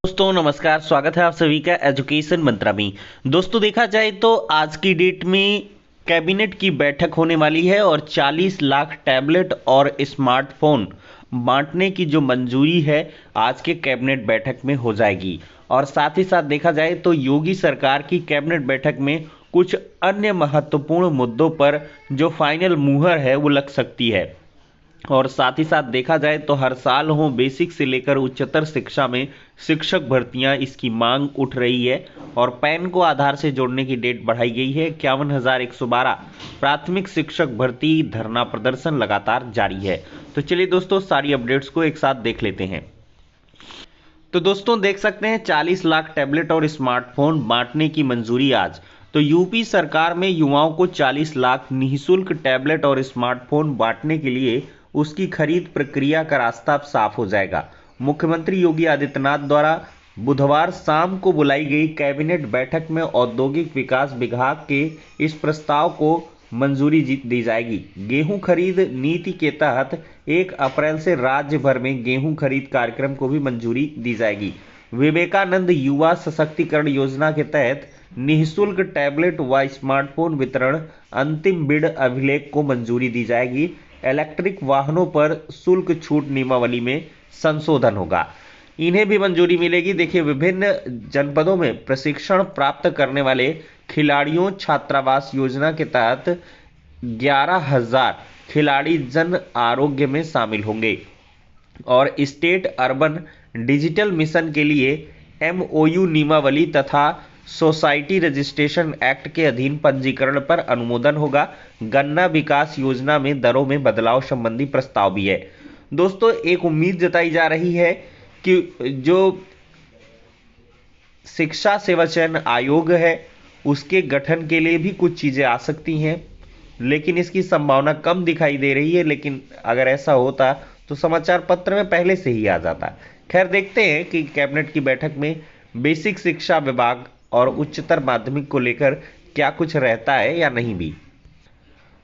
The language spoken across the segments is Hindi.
दोस्तों नमस्कार, स्वागत है आप सभी का एजुकेशन मंत्रा में। दोस्तों देखा जाए तो आज की डेट में कैबिनेट की बैठक होने वाली है और 40 लाख टैबलेट और स्मार्टफोन बांटने की जो मंजूरी है आज के कैबिनेट बैठक में हो जाएगी। और साथ ही साथ देखा जाए तो योगी सरकार की कैबिनेट बैठक में कुछ अन्य महत्वपूर्ण मुद्दों पर जो फाइनल मुहर है वो लग सकती है। और साथ ही साथ देखा जाए तो हर साल हो बेसिक से लेकर उच्चतर शिक्षा में शिक्षक भर्तियां इसकी मांग उठ रही है और पैन को आधार से जोड़ने की डेट बढ़ाई गई है। 51,112 प्राथमिक शिक्षक भर्ती धरना प्रदर्शन लगातार जारी है। तो चलिए दोस्तों सारी अपडेट्स को एक साथ देख लेते हैं। तो दोस्तों देख सकते हैं 40 लाख टैबलेट और स्मार्टफोन बांटने की मंजूरी आज। तो यूपी सरकार में युवाओं को 40 लाख निःशुल्क टैबलेट और स्मार्टफोन बांटने के लिए उसकी खरीद प्रक्रिया का रास्ता अब साफ हो जाएगा। मुख्यमंत्री योगी आदित्यनाथ द्वारा बुधवार शाम को बुलाई गई कैबिनेट बैठक में औद्योगिक विकास विभाग के इस प्रस्ताव को मंजूरी दी जाएगी। गेहूं खरीद नीति के तहत 1 अप्रैल से राज्य भर में गेहूं खरीद कार्यक्रम को भी मंजूरी दी जाएगी। विवेकानंद युवा सशक्तिकरण योजना के तहत निःशुल्क टैबलेट व स्मार्टफोन वितरण अंतिम बिड अभिलेख को मंजूरी दी जाएगी। इलेक्ट्रिक वाहनों पर शुल्क छूट नियमावली में संशोधन होगा, इन्हें भी मंजूरी मिलेगी। देखिए विभिन्न जनपदों में प्रशिक्षण प्राप्त करने वाले खिलाड़ियों छात्रावास योजना के तहत 11,000 खिलाड़ी जन आरोग्य में शामिल होंगे और स्टेट अर्बन डिजिटल मिशन के लिए एमओयू नियमावली तथा सोसाइटी रजिस्ट्रेशन एक्ट के अधीन पंजीकरण पर अनुमोदन होगा। गन्ना विकास योजना में दरों में बदलाव संबंधी प्रस्ताव भी है। दोस्तों एक उम्मीद जताई जा रही है कि जो शिक्षा सेवा चयन आयोग है उसके गठन के लिए भी कुछ चीजें आ सकती हैं, लेकिन इसकी संभावना कम दिखाई दे रही है। लेकिन अगर ऐसा होता तो समाचार पत्र में पहले से ही आ जाता। खैर देखते हैं कि कैबिनेट की बैठक में बेसिक शिक्षा विभाग और उच्चतर माध्यमिक को लेकर क्या कुछ रहता है या नहीं भी।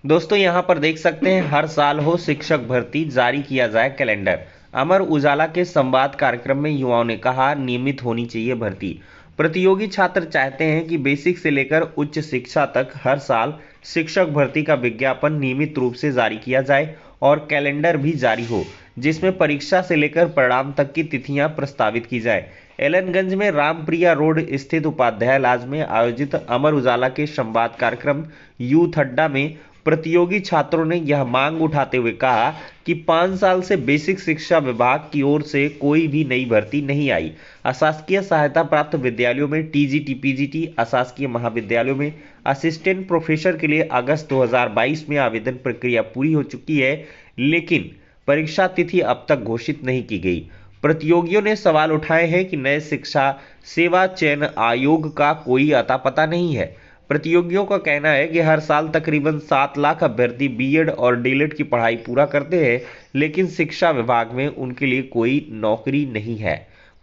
दोस्तों यहां पर देख सकते हैं हर साल हो शिक्षक भर्ती जारी किया जाए कैलेंडर। अमर उजाला के संवाद कार्यक्रम में युवाओं ने कहा नियमित होनी चाहिए भर्ती। प्रतियोगी छात्र चाहते हैं कि बेसिक से लेकर उच्च शिक्षा तक हर साल शिक्षक भर्ती का विज्ञापन नियमित रूप से जारी किया जाए और कैलेंडर भी जारी हो जिसमें परीक्षा से लेकर परिणाम तक की तिथियां प्रस्तावित की जाए। एलनगंज में रामप्रिया रोड स्थित उपाध्याय लॉज में आयोजित अमर उजाला के संवाद कार्यक्रम यूथ अड्डा में प्रतियोगी छात्रों ने यह मांग उठाते हुए कहा कि 5 साल से बेसिक शिक्षा विभाग की ओर से कोई भी नई भर्ती नहीं आई। अशासकीय सहायता प्राप्त विद्यालयों में टीजीटी पीजीटी, अशासकीय महाविद्यालयों में असिस्टेंट प्रोफेसर के लिए अगस्त 2022 में आवेदन प्रक्रिया पूरी हो चुकी है, लेकिन परीक्षा तिथि अब तक घोषित नहीं की गई। प्रतियोगियों ने सवाल उठाए हैं कि नए शिक्षा सेवा चयन आयोग का कोई अता पता नहीं है। प्रतियोगियों का कहना है कि हर साल तकरीबन 7 लाख अभ्यर्थी बीएड और डीएलएड की पढ़ाई पूरा करते हैं, लेकिन शिक्षा विभाग में उनके लिए कोई नौकरी नहीं है।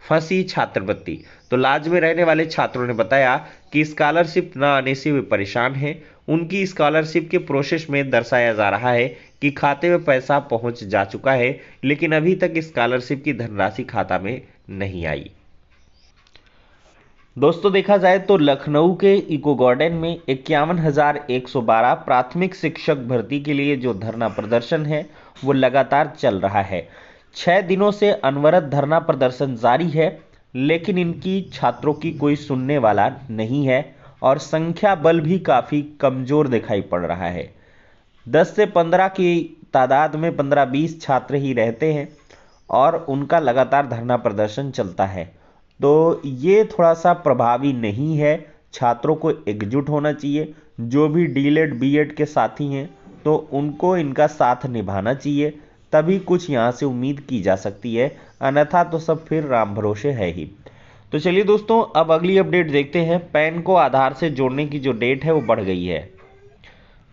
फंसी छात्रवृत्ति। तो लाज में रहने वाले छात्रों ने बताया कि स्कॉलरशिप न आने से वे परेशान हैं। उनकी स्कॉलरशिप के प्रोसेस में दर्शाया जा रहा है कि खाते में पैसा पहुंच जा चुका है, लेकिन अभी तक स्कॉलरशिप की धनराशि खाता में नहीं आई। दोस्तों देखा जाए तो लखनऊ के इको गार्डन में 51,112 प्राथमिक शिक्षक भर्ती के लिए जो धरना प्रदर्शन है वो लगातार चल रहा है। 6 दिनों से अनवरत धरना प्रदर्शन जारी है, लेकिन इनकी छात्रों की कोई सुनने वाला नहीं है और संख्या बल भी काफी कमजोर दिखाई पड़ रहा है। 10 से 15 की तादाद में 15-20 छात्र ही रहते हैं और उनका लगातार धरना प्रदर्शन चलता है। तो ये थोड़ा सा प्रभावी नहीं है। छात्रों को एकजुट होना चाहिए। जो भी डीएलएड बीएड के साथी हैं तो उनको इनका साथ निभाना चाहिए, तभी कुछ यहाँ से उम्मीद की जा सकती है, अन्यथा तो सब फिर राम भरोसे है ही। तो चलिए दोस्तों अब अगली अपडेट देखते हैं। पैन को आधार से जोड़ने की जो डेट है वो बढ़ गई है।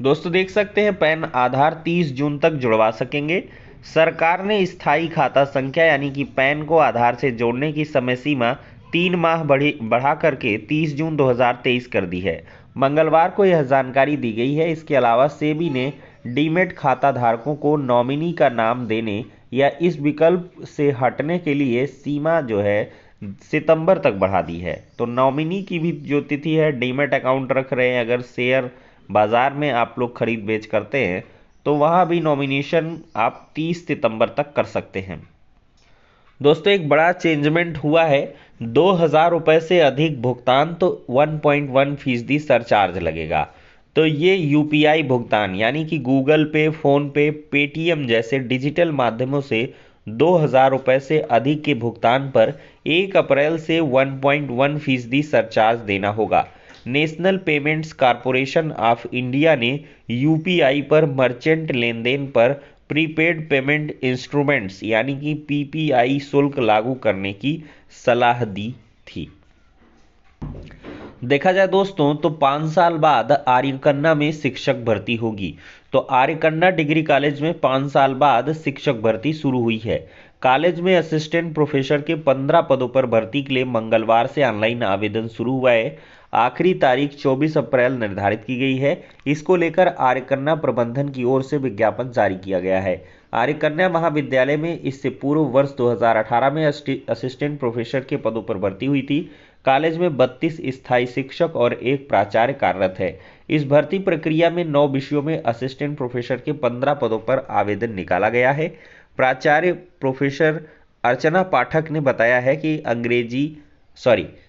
दोस्तों देख सकते हैं पैन आधार 30 जून तक जुड़वा सकेंगे। सरकार ने स्थायी खाता संख्या यानी कि पैन को आधार से जोड़ने की समय सीमा 3 माह बढ़ा करके 30 जून 2023 कर दी है। मंगलवार को यह जानकारी दी गई है। इसके अलावा सेबी ने डीमेट खाता धारकों को नॉमिनी का नाम देने या इस विकल्प से हटने के लिए सीमा जो है सितंबर तक बढ़ा दी है। तो नॉमिनी की भी जो तिथि है, डीमैट अकाउंट रख रहे हैं, अगर शेयर बाजार में आप लोग खरीद बेच करते हैं तो वहां भी नॉमिनेशन आप 30 सितंबर तक कर सकते हैं। दोस्तों एक बड़ा चेंजमेंट हुआ है, 2,000 रुपए से अधिक भुगतान तो 1.1% सरचार्ज लगेगा। तो ये यूपीआई भुगतान यानी कि गूगल पे, फोन पे, पेटीएम जैसे डिजिटल माध्यमों से 2,000 रुपए से अधिक के भुगतान पर 1 अप्रैल से 1.1% सरचार्ज देना होगा। National payments corporation of India ने यूपीआई पर मर्चेंट लेनदेन पर प्रीपेड पेमेंट इंस्ट्रूमेंट्स यानी कि पीपीआई शुल्क लागू करने की सलाह दी थी। देखा जाए दोस्तों तो 5 साल बाद आर्यकन्ना में शिक्षक भर्ती होगी। तो आर्यकन्ना डिग्री कॉलेज में 5 साल बाद शिक्षक भर्ती शुरू हुई है। कॉलेज में असिस्टेंट प्रोफेसर के 15 पदों पर भर्ती के लिए मंगलवार से ऑनलाइन आवेदन शुरू हुआ है। आखिरी तारीख 24 अप्रैल निर्धारित की गई है। इसको लेकर आर्यकन्या प्रबंधन की ओर से विज्ञापन जारी किया गया है। आर्यकन्या महाविद्यालय में इससे पूर्व वर्ष 2018 में असिस्टेंट प्रोफेसर के पदों पर भर्ती हुई थी। कॉलेज में 32 स्थायी शिक्षक और 1 प्राचार्य कार्यरत है। इस भर्ती प्रक्रिया में 9 विषयों में असिस्टेंट प्रोफेसर के 15 पदों पर आवेदन निकाला गया है। प्राचार्य प्रोफेसर अर्चना पाठक ने बताया है कि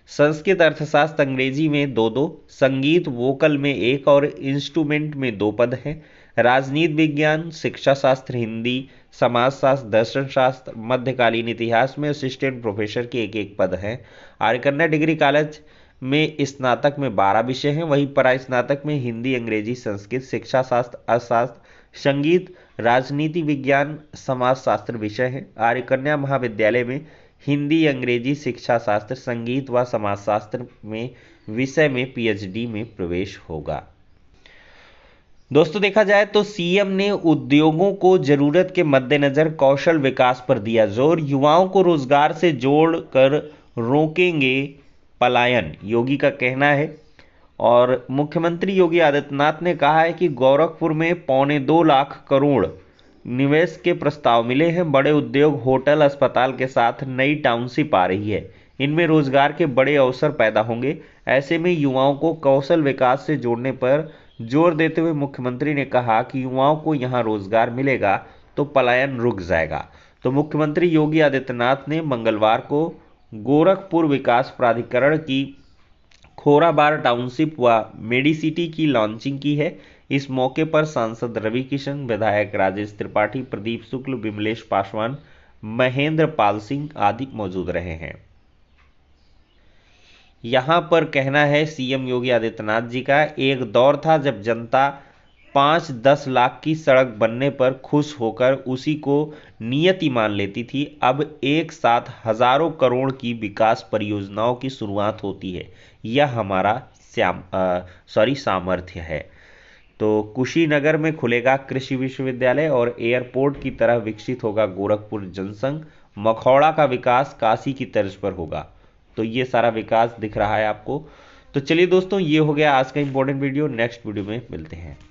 संस्कृत अर्थशास्त्र अंग्रेजी में 2-2, संगीत वोकल में 1 और इंस्ट्रूमेंट में 2 पद हैं। राजनीति विज्ञान, शिक्षा शास्त्र, हिंदी, समाजशास्त्र, दर्शन शास्त्र, मध्यकालीन इतिहास में असिस्टेंट प्रोफेसर के 1-1 पद हैं। आर्यकन्या डिग्री कॉलेज में स्नातक में 12 विषय हैं, वहीं परास्नातक में हिंदी, अंग्रेजी, संस्कृत, शिक्षा शास्त्र, अर्थशास्त्र, संगीत, राजनीति विज्ञान, समाजशास्त्र विषय हैं। आर्यकन्या महाविद्यालय में हिंदी, अंग्रेजी, शिक्षा शास्त्र, संगीत व समाजशास्त्र में विषय में पीएचडी में प्रवेश होगा। दोस्तों देखा जाए तो सीएम ने उद्योगों को जरूरत के मद्देनजर कौशल विकास पर दिया जोर। युवाओं को रोजगार से जोड़कर रोकेंगे पलायन, योगी का कहना है। और मुख्यमंत्री योगी आदित्यनाथ ने कहा है कि गोरखपुर में 2.25 लाख करोड़ निवेश के प्रस्ताव मिले हैं। बड़े उद्योग, होटल, अस्पताल के साथ नई टाउनशिप आ रही है। इनमें रोजगार के बड़े अवसर पैदा होंगे। ऐसे में युवाओं को कौशल विकास से जोड़ने पर जोर देते हुए मुख्यमंत्री ने कहा कि युवाओं को यहां रोजगार मिलेगा तो पलायन रुक जाएगा। तो मुख्यमंत्री योगी आदित्यनाथ ने मंगलवार को गोरखपुर विकास प्राधिकरण की खोराबार टाउनशिप व मेडिसिटी की लॉन्चिंग की है। इस मौके पर सांसद रवि किशन, विधायक राजेश त्रिपाठी, प्रदीप शुक्ल, विमलेश पासवान, महेंद्र पाल सिंह आदि मौजूद रहे हैं। यहां पर कहना है सीएम योगी आदित्यनाथ जी का, एक दौर था जब जनता 5-10 लाख की सड़क बनने पर खुश होकर उसी को नियति मान लेती थी। अब एक साथ हजारों करोड़ की विकास परियोजनाओं की शुरुआत होती है। यह हमारा सामर्थ्य है। तो कुशीनगर में खुलेगा कृषि विश्वविद्यालय और एयरपोर्ट की तरह विकसित होगा गोरखपुर जनसंघ। मखौड़ा का विकास काशी की तर्ज पर होगा। तो ये सारा विकास दिख रहा है आपको। तो चलिए दोस्तों, ये हो गया आज का इंपॉर्टेंट वीडियो। नेक्स्ट वीडियो में मिलते हैं।